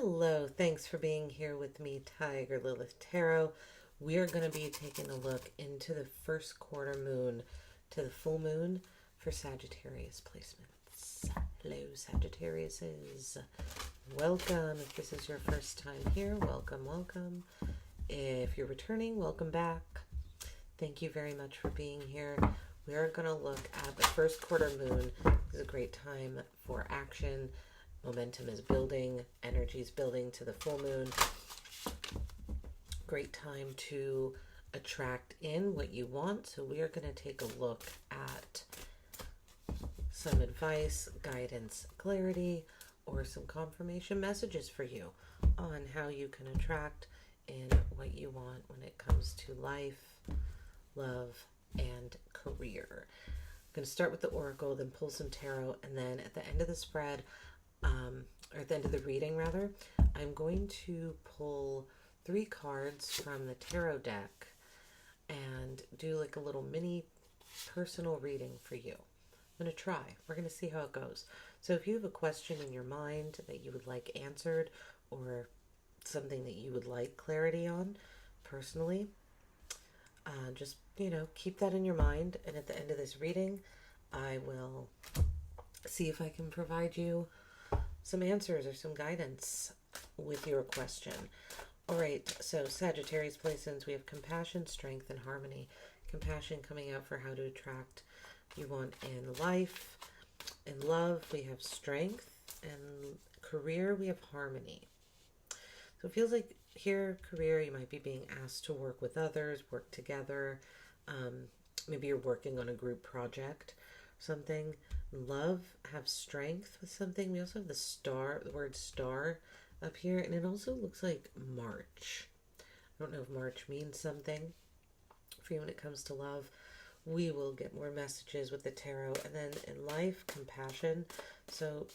Hello, thanks for being here with me, Tiger Lilith Tarot. We are going to be taking a look into the first quarter moon to the full moon for Sagittarius placements. Hello, Sagittariuses. Welcome. If this is your first time here, welcome, welcome. If you're returning, welcome back. Thank you very much for being here. We are going to look at the first quarter moon. This is a great time for action. Momentum is building, energy is building to the full moon. Great time to attract in what you want. So we are going to take a look at some advice, guidance, clarity, or some confirmation messages for you on how you can attract in what you want when it comes to life, love, and career. I'm going to start with the oracle, then pull some tarot, and then at the end of the spread, or at the end of the reading rather, I'm going to pull 3 cards from the tarot deck and do like a little mini personal reading for you. I'm going to try. We're going to see how it goes. So if you have a question in your mind that you would like answered, or something that you would like clarity on personally, just, keep that in your mind. And at the end of this reading, I will see if I can provide you some answers or some guidance with your question. All right, so Sagittarius placements, we have compassion, strength, and harmony. Compassion coming out for how to attract you want in life. In love, we have strength, and career, we have harmony. So it feels like here, career, you might be being asked to work with others, work together. Maybe you're working on a group project, something. Love, have strength with something. We also have the word star up here, and it also looks like March. I don't know if March means something for you when it comes to love. We will get more messages with the tarot. And then in life, compassion. So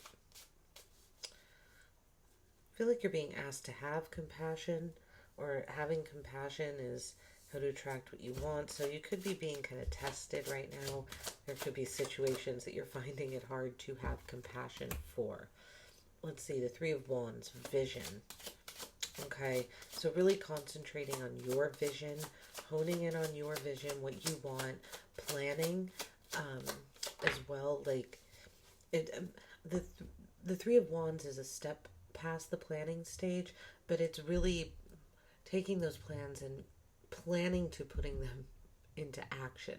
I feel like you're being asked to have compassion, or having compassion is how to attract what you want. So you could be being kind of tested right now. There could be situations that you're finding it hard to have compassion for. Let's see, the 3 of Wands, vision. Okay, so really concentrating on your vision, honing in on your vision, what you want, planning as well. Like the 3 of Wands is a step past the planning stage, but it's really taking those plans and planning to putting them into action,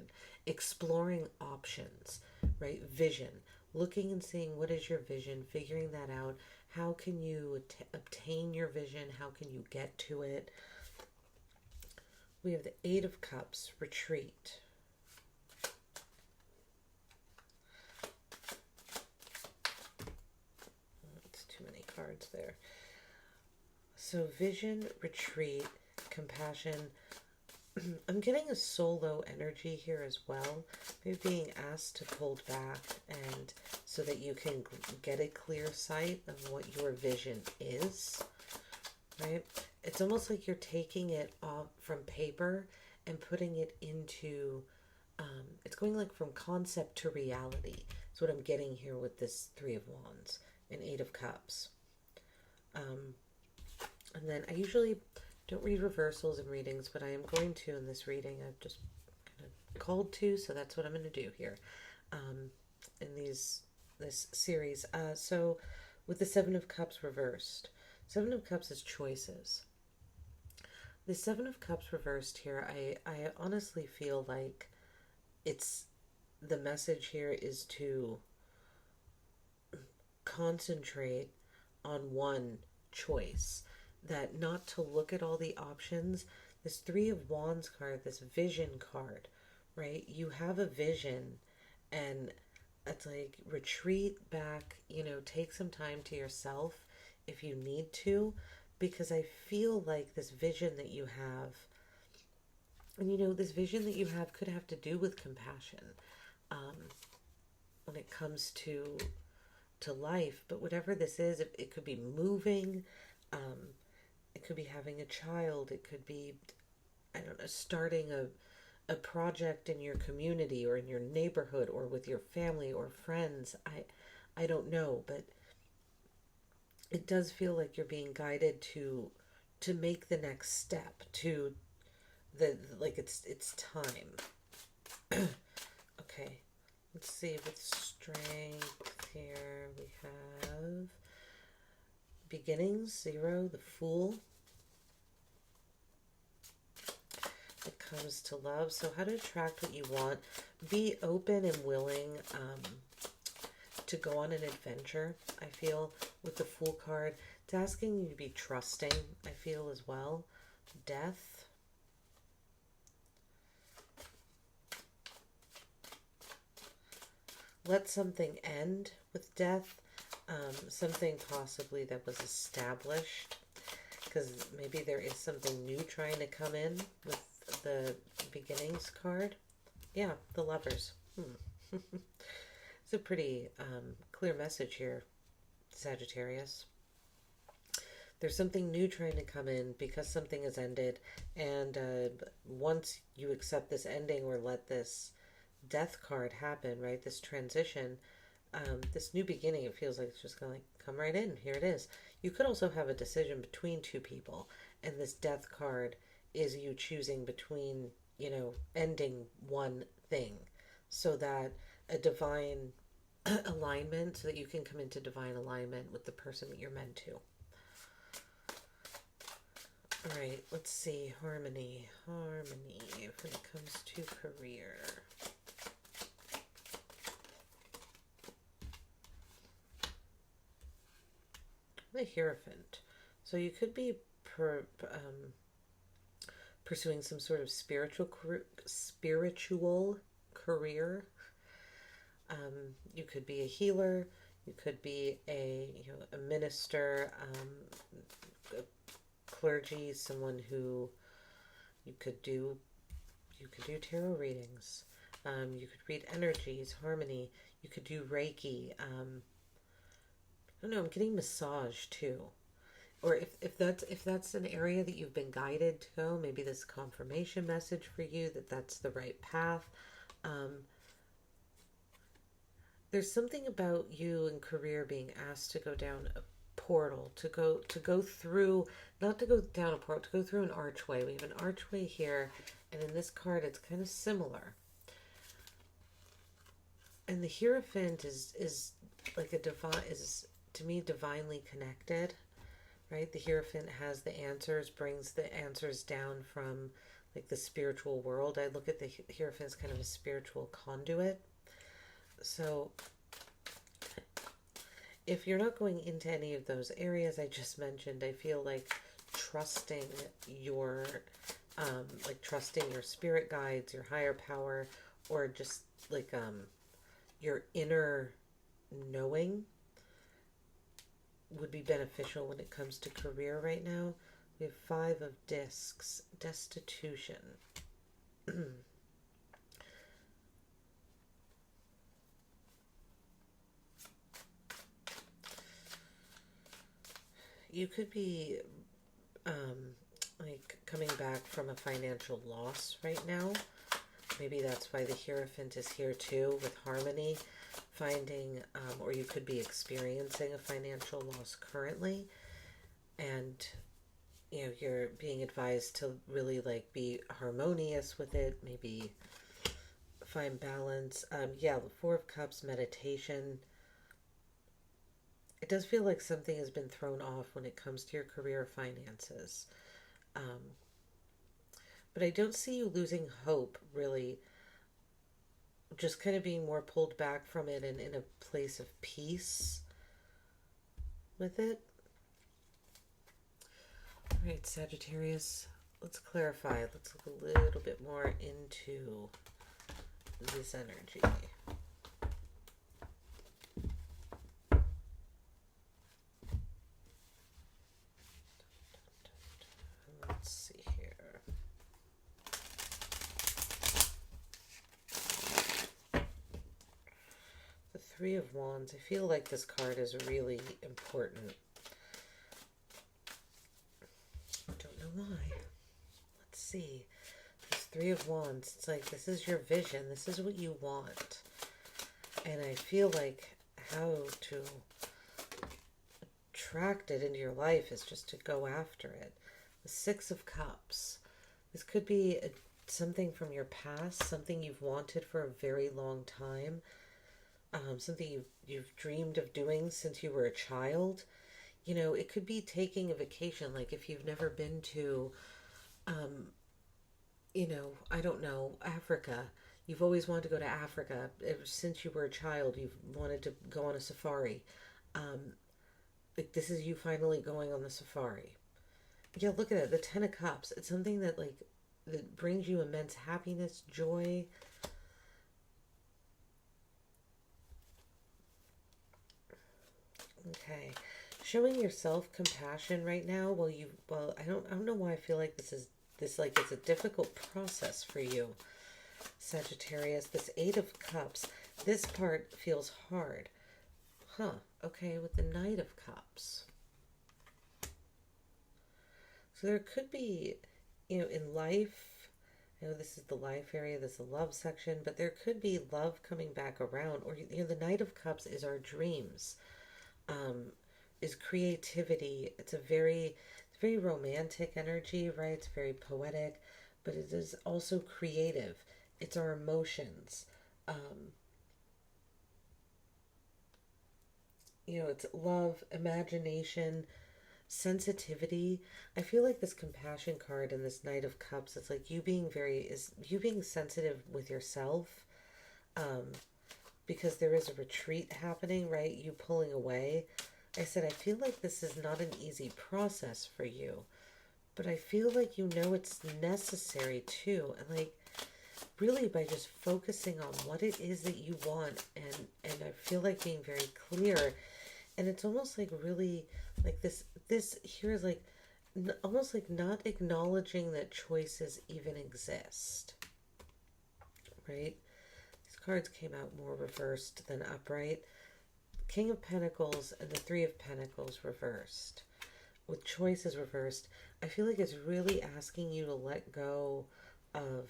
exploring options, right? Vision, looking and seeing what is your vision, figuring that out. How can you obtain your vision? How can you get to it? We have the 8 of Cups, retreat. That's too many cards there. So vision, retreat, compassion. I'm getting a solo energy here as well. Maybe being asked to hold back, and so that you can get a clear sight of what your vision is, right? It's almost like you're taking it off from paper and putting it into, it's going like from concept to reality. That's what I'm getting here with this 3 of Wands and 8 of Cups. And then I usually don't read reversals in readings, but I am going to in this reading. I've just kind of called to, so that's what I'm going to do here in this series. So with the 7 of Cups reversed, 7 of Cups is choices. The 7 of Cups reversed here, I honestly feel like it's, the message here is to concentrate on one choice. That not to look at all the options. This 3 of Wands card, this vision card, right? You have a vision, and it's like retreat back, take some time to yourself if you need to, because I feel like this vision that you have, and this vision that you have could have to do with compassion when it comes to life. But whatever this is, it could be moving, it could be having a child. It could be, I don't know, starting a project in your community or in your neighborhood or with your family or friends. I don't know, but it does feel like you're being guided to make the next step, to the like it's time. Okay, let's see, with strength here we have beginnings, 0, the Fool. It comes to love. So how to attract what you want. Be open and willing to go on an adventure, I feel, with the Fool card. It's asking you to be trusting, I feel, as well. Death. Let something end with death. Something possibly that was established, because maybe there is something new trying to come in with the beginnings card. Yeah, the Lovers. It's a pretty clear message here, Sagittarius. There's something new trying to come in because something has ended, and once you accept this ending or let this death card happen, right, this transition, this new beginning, it feels like it's just going to like come right in. Here it is. You could also have a decision between two people, and this death card is you choosing between, you know, ending one thing so that a divine alignment, so that you can come into divine alignment with the person that you're meant to. All right, let's see. Harmony when it comes to career. The Hierophant. So you could be pursuing some sort of spiritual career. You could be a healer. You could be a minister, a clergy, someone who you could do tarot readings. You could read energies, harmony. You could do Reiki. I don't know, I'm getting massage too. Or if that's an area that you've been guided to go, maybe this confirmation message for you that that's the right path. There's something about you in career being asked to go down a portal, to go through, not to go down a portal, to go through an archway. We have an archway here, and in this card it's kind of similar. And the Hierophant is like is to me divinely connected, right? The Hierophant has the answers, brings the answers down from like the spiritual world. I look at the Hierophant as kind of a spiritual conduit. So if you're not going into any of those areas I just mentioned, I feel like trusting your spirit guides, your higher power, or just like your inner knowing would be beneficial when it comes to career right now. We have 5 of Discs, destitution. You could be like coming back from a financial loss right now. Maybe that's why the Hierophant is here too, with harmony. Finding, or you could be experiencing a financial loss currently, and you know you're being advised to really like be harmonious with it. Maybe find balance. Yeah, the 4 of Cups, meditation. It does feel like something has been thrown off when it comes to your career finances. But I don't see you losing hope, really. Just kind of being more pulled back from it and in a place of peace with it. All right, Sagittarius, let's clarify. Let's look a little bit more into this energy. Let's see here. The 3 of Wands. I feel like this card is really important. I don't know why. Let's see. This 3 of Wands. It's like this is your vision. This is what you want. And I feel like how to attract it into your life is just to go after it. The Six of Cups. This could be something from your past, something you've wanted for a very long time, something you've dreamed of doing since you were a child. You know, it could be taking a vacation, like if you've never been to, you know, I don't know, Africa. You've always wanted to go to Africa. Ever since you were a child, you've wanted to go on a safari. Like this is you finally going on the safari. Yeah, look at it. The Ten of Cups. It's something that that brings you immense happiness, joy. Okay. Showing yourself compassion right now. I don't know why I feel like it's a difficult process for you, Sagittarius. This Eight of Cups. This part feels hard. Huh. Okay, with the Knight of Cups. So there could be, you know, in life, I know this is the life area, this is the love section, but there could be love coming back around. Or, you know, the Knight of Cups is our dreams, is creativity. It's very romantic energy, right? It's very poetic, but it is also creative. It's our emotions. You know, it's love, imagination, sensitivity. I feel like this compassion card and this Knight of Cups, it's like you being sensitive with yourself, because there is a retreat happening, right? You pulling away. I said, I feel like this is not an easy process for you, but I feel like you know it's necessary too. And like really by just focusing on what it is that you want, and I feel like being very clear. And it's almost like really like this here is like almost like not acknowledging that choices even exist, right? These cards came out more reversed than upright. King of Pentacles and the Three of Pentacles reversed. With choices reversed, I feel like it's really asking you to let go of...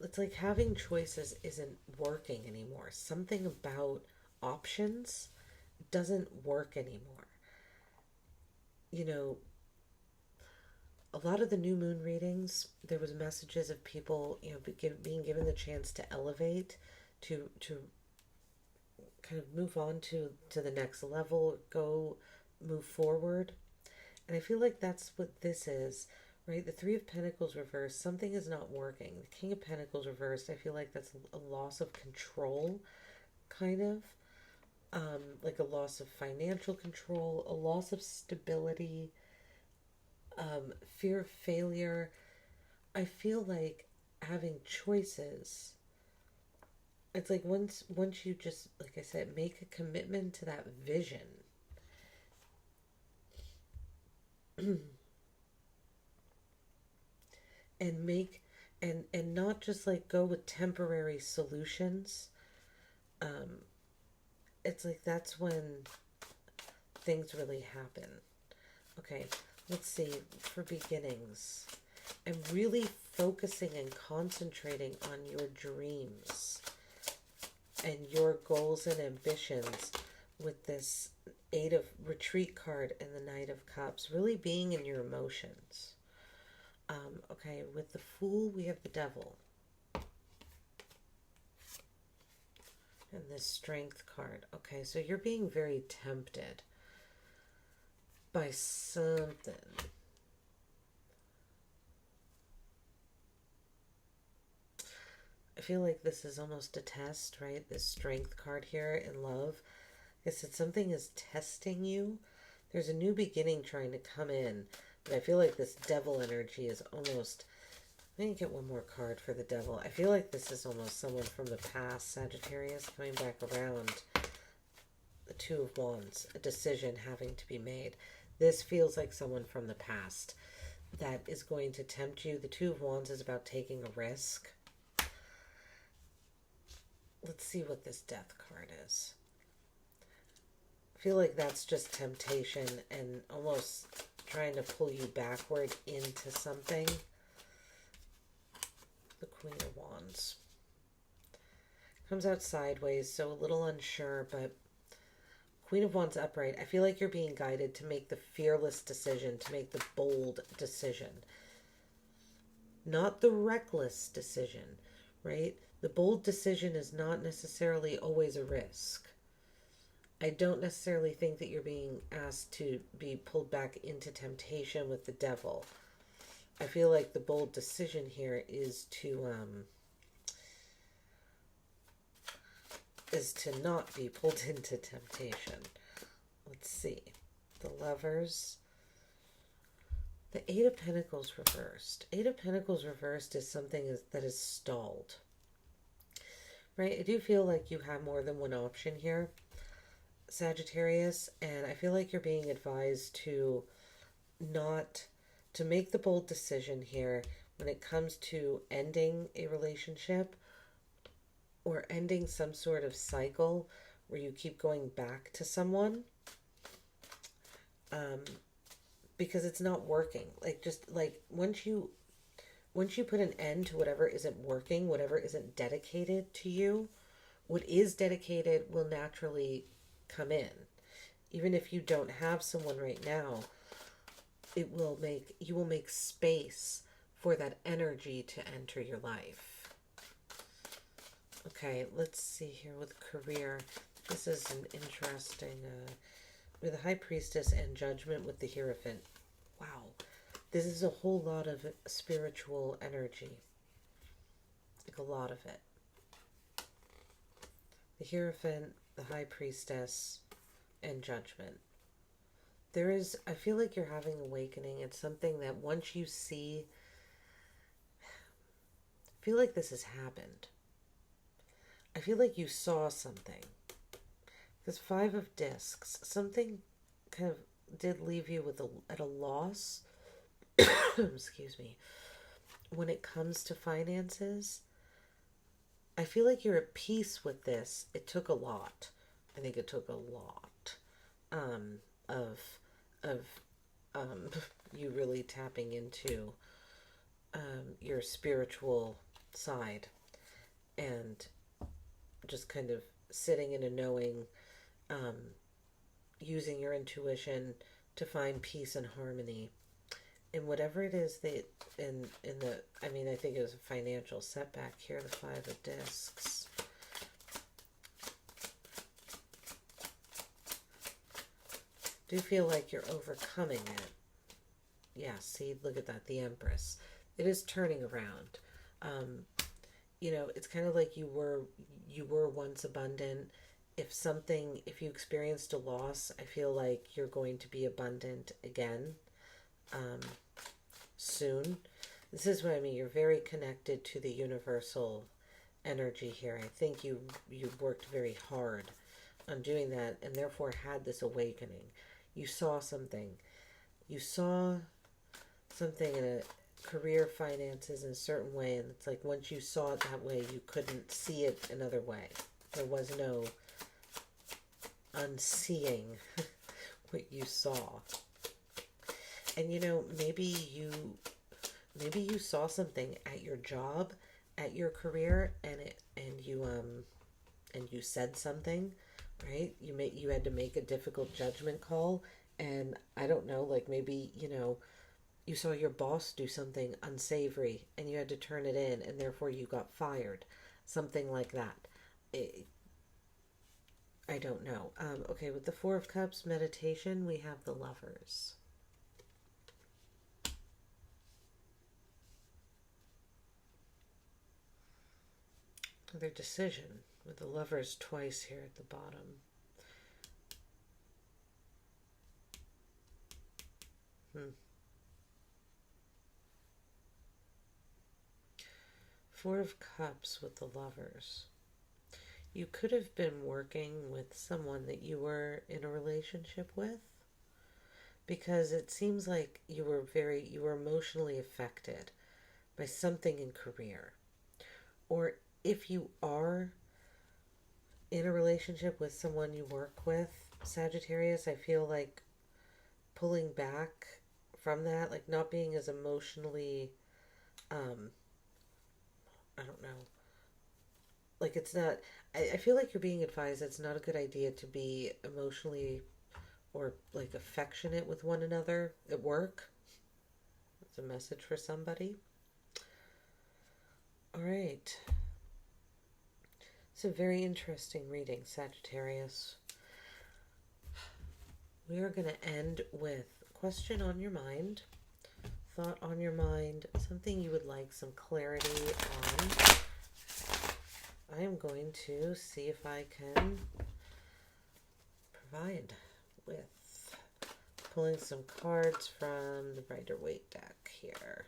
It's like having choices isn't working anymore. Something about options doesn't work anymore. You know, a lot of the new moon readings, there was messages of people, you know, being given the chance to elevate, to kind of move on to the next level, move forward. And I feel like that's what this is, right? The Three of Pentacles reversed, something is not working. The King of Pentacles reversed, I feel like that's a loss of control, kind of. Like a loss of financial control, a loss of stability, fear of failure. I feel like having choices, it's like once you just, like I said, make a commitment to that vision. And make and not just like go with temporary solutions. It's like that's when things really happen. Okay, let's see. For beginnings, I'm really focusing and concentrating on your dreams and your goals and ambitions with this Eight of Retreat card and the Knight of Cups. Really being in your emotions. Okay, with the Fool, we have the Devil. And this Strength card. Okay, so you're being very tempted by something. I feel like this is almost a test, right? This Strength card here in love. I said something is testing you. There's a new beginning trying to come in. But I feel like this Devil energy is almost... Let me get one more card for the Devil. I feel like this is almost someone from the past, Sagittarius, coming back around. The Two of Wands, a decision having to be made. This feels like someone from the past that is going to tempt you. The Two of Wands is about taking a risk. Let's see what this Death card is. I feel like that's just temptation and almost trying to pull you backward into something. The Queen of Wands comes out sideways, so a little unsure, but Queen of Wands upright. I feel like you're being guided to make the fearless decision, to make the bold decision. Not the reckless decision, right? The bold decision is not necessarily always a risk. I don't necessarily think that you're being asked to be pulled back into temptation with the devil. I feel like the bold decision here is to not be pulled into temptation. Let's see. The Lovers. The Eight of Pentacles reversed. Eight of Pentacles reversed is something that is stalled. Right? I do feel like you have more than one option here, Sagittarius, and I feel like you're being advised to make the bold decision here when it comes to ending a relationship or ending some sort of cycle where you keep going back to someone. Because it's not working. Once you put an end to whatever isn't working, whatever isn't dedicated to you, what is dedicated will naturally come in. Even if you don't have someone right now, you will make space for that energy to enter your life. Okay, let's see here with career. This is an interesting with the High Priestess and Judgment with the Hierophant. Wow. This is a whole lot of spiritual energy. Like a lot of it. The Hierophant, the High Priestess, and Judgment. I feel like you're having awakening. It's something that once you see, I feel like this has happened. I feel like you saw something. Because Five of Discs, something kind of did leave you at a loss. Excuse me. When it comes to finances, I feel like you're at peace with this. It took a lot. I think it took a lot of you really tapping into your spiritual side and just kind of sitting in a knowing, using your intuition to find peace and harmony in whatever it is that I think it was a financial setback here, the Five of Discs. Do feel like you're overcoming it. Yeah, see, look at that, the Empress. It is turning around. It's kind of like you were once abundant. If you experienced a loss, I feel like you're going to be abundant again soon. This is what I mean. You're very connected to the universal energy here. I think you worked very hard on doing that and therefore had this awakening. You saw something. You saw something in a career, finances in a certain way, and it's like once you saw it that way, you couldn't see it another way. There was no unseeing what you saw. And maybe you saw something at your job, at your career, and you said something, right? You had to make a difficult judgment call, and I don't know, like maybe you saw your boss do something unsavory and you had to turn it in, and therefore you got fired, something like that. I don't know. Okay, with the Four of Cups meditation, we have the Lovers. Their decision with the Lovers twice here at the bottom. Four of Cups with the Lovers. You could have been working with someone that you were in a relationship with, because it seems like you were emotionally affected by something in career. Or if you are in a relationship with someone you work with, Sagittarius, I feel like pulling back from that, like not being as emotionally, I don't know, like it's not, I feel like you're being advised it's not a good idea to be emotionally or like affectionate with one another at work. It's a message for somebody. All right. It's a very interesting reading, Sagittarius. We are going to end with question on your mind, thought on your mind, something you would like some clarity on. I am going to see if I can provide with pulling some cards from the Rider Waite deck here.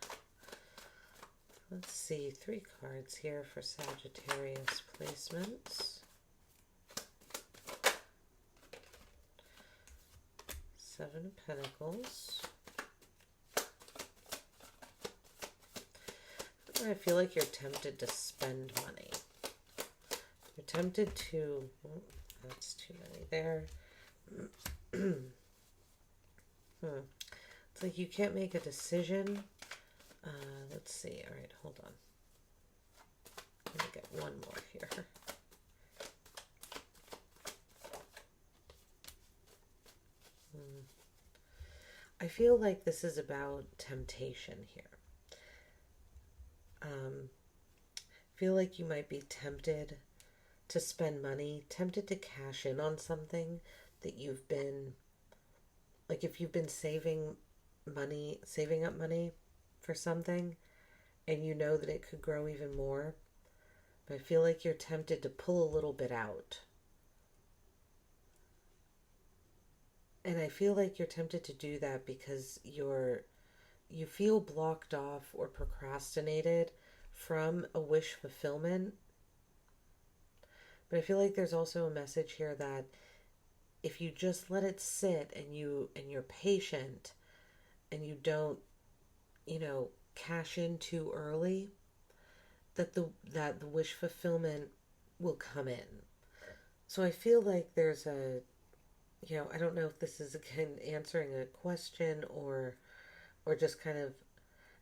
Let's see, 3 cards here for Sagittarius placements. 7 of Pentacles. I feel like you're tempted to spend money. You're tempted to... Oh, that's too many there. It's like you can't make a decision. Let's see. All right, hold on. Let me get one more here. I feel like this is about temptation here. Feel like you might be tempted to spend money, tempted to cash in on something that you've been, like if you've been saving up money for something and you know that it could grow even more, but I feel like you're tempted to pull a little bit out. And I feel like you're tempted to do that because you feel blocked off or procrastinated from a wish fulfillment. But I feel like there's also a message here that if you just let it sit and you're patient and you don't, cash in too early, that the wish fulfillment will come in. So I feel like there's a, I don't know if this is again answering a question or just kind of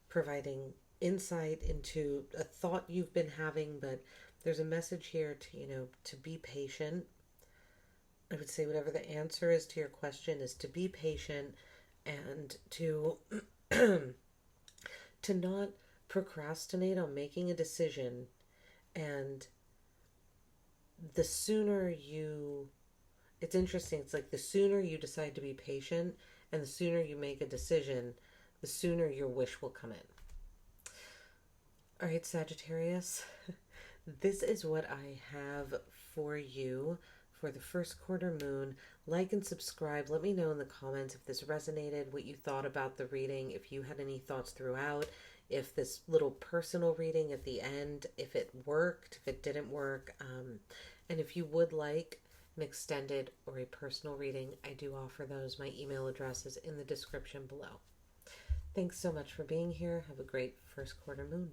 providing insight into a thought you've been having, but there's a message here to be patient. I would say whatever the answer is to your question is to be patient and to to not procrastinate on making a decision. And the sooner it's interesting, it's like the sooner you decide to be patient and the sooner you make a decision, the sooner your wish will come in. All right, Sagittarius, this is what I have for you for the first quarter moon. Like and subscribe. Let me know in the comments if this resonated, what you thought about the reading, if you had any thoughts throughout, if this little personal reading at the end, if it worked, if it didn't work. And if you would like an extended or a personal reading, I do offer those. My email address is in the description below. Thanks so much for being here. Have a great first quarter moon.